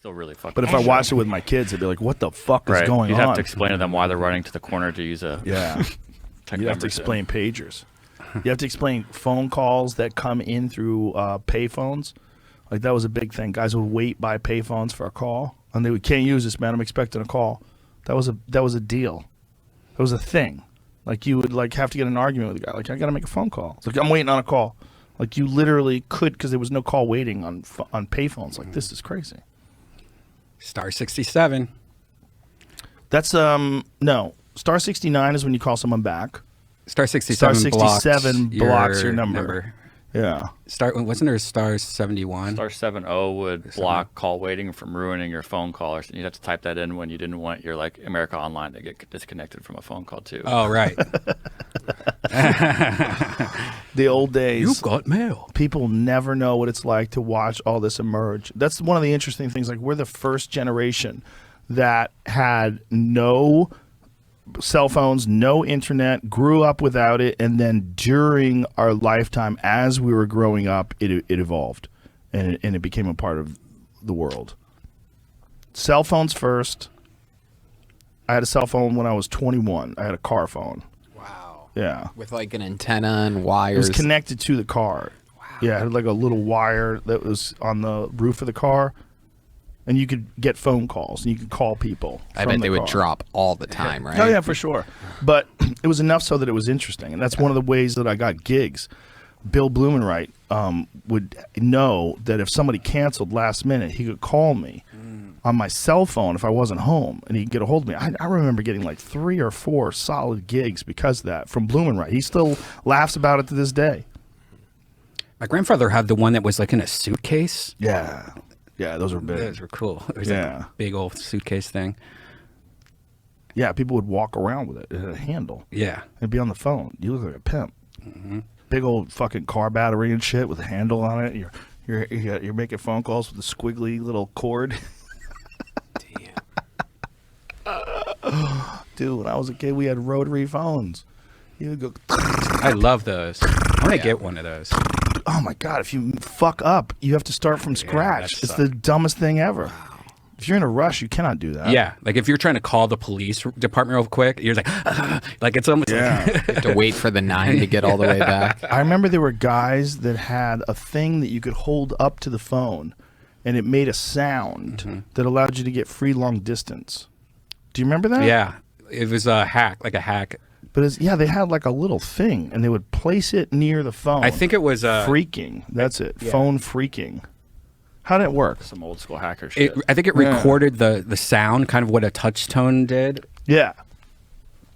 Still really fucking. But if I watched it with my kids, they'd be like, "What the fuck is going on?" You'd have to explain to them why they're running to the corner to use a. Yeah. You have to explain pagers. You have to explain phone calls that come in through pay phones. Like that was a big thing. Guys would wait by pay phones for a call, and they would, "Can't use this, man. I'm expecting a call." That was a deal. It was a thing. Like you would like have to get an argument with a guy. Like I got to make a phone call. It's like I'm waiting on a call. Like you literally could because there was no call waiting on pay phones. Like this is crazy. Star 67. That's no. Star 69 is when you call someone back. Star 67. Star 67 blocks your number. Yeah. Wasn't there a Star 71? Star 70 would block call waiting from ruining your phone call. You'd have to type that in when you didn't want your like America Online to get disconnected from a phone call too. Oh, right. The old days. You've got mail. People never know what it's like to watch all this emerge. That's one of the interesting things. Like we're the first generation that had no cell phones, no internet, grew up without it, and then during our lifetime, as we were growing up, it evolved, and it became a part of the world. Cell phones first. I had a cell phone when I was 21. I had a car phone. Wow. Yeah. With like an antenna and wires. It was connected to the car. Wow. Yeah, it had like a little wire that was on the roof of the car. And you could get phone calls, and you could call people. I bet they would drop all the time, right? Oh, yeah, for sure. But it was enough so that it was interesting. And that's one of the ways that I got gigs. Bill Blumenreich would know that if somebody canceled last minute, he could call me on my cell phone if I wasn't home, and he'd get a hold of me. I remember getting like 3 or 4 solid gigs because of that from Blumenreich. He still laughs about it to this day. My grandfather had the one that was like in a suitcase. Yeah. Yeah, those were big. Those were cool. It was like a big old suitcase thing. Yeah, people would walk around with it. It had a handle. Yeah. It'd be on the phone. You look like a pimp. Big old fucking car battery and shit with a handle on it. You're making phone calls with a squiggly little cord. Damn. Dude, when I was a kid, we had rotary phones. You would go. I love those. I want to get one of those. Oh my God, if you fuck up, you have to start from scratch. It's the dumbest thing ever. Wow. If you're in a rush, you cannot do that. Yeah, like if you're trying to call the police department real quick, you're like it's almost you have to wait for the 9 to get all the way back. I remember there were guys that had a thing that you could hold up to the phone, and it made a sound that allowed you to get free long distance. Do you remember that? Yeah, it was a hack, like a hack. But they had like a little thing, and they would place it near the phone. I think it was phreaking. That's it. Yeah. Phone phreaking. How did it work? Some old school hacker shit. I think it recorded the sound, kind of what a touch tone did. Yeah.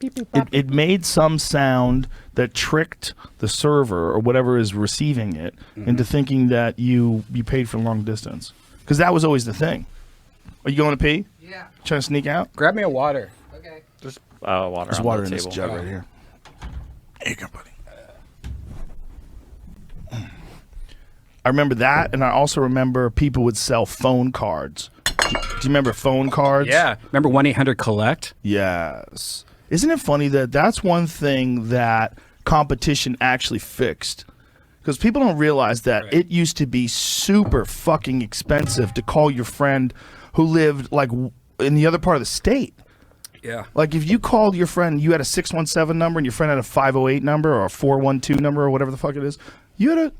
It made some sound that tricked the server or whatever is receiving it into thinking that you paid for long distance. Because that was always the thing. Are you going to pee? Yeah. Trying to sneak out? Grab me a water. Okay. Just water. There's on water the in this table. jug right here. Here you go, buddy. I remember that, and I also remember people would sell phone cards. Do you remember phone cards? Yeah. Remember 1-800-COLLECT? Yes. Isn't it funny that that's one thing that competition actually fixed? Because people don't realize that it used to be super fucking expensive to call your friend who lived like in the other part of the state. Yeah. Like if you called your friend, you had a 617 number and your friend had a 508 number or a 412 number or whatever the fuck it is, you had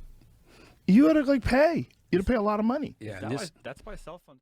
to like pay. You had to pay a lot of money. Yeah. That's why cell phones.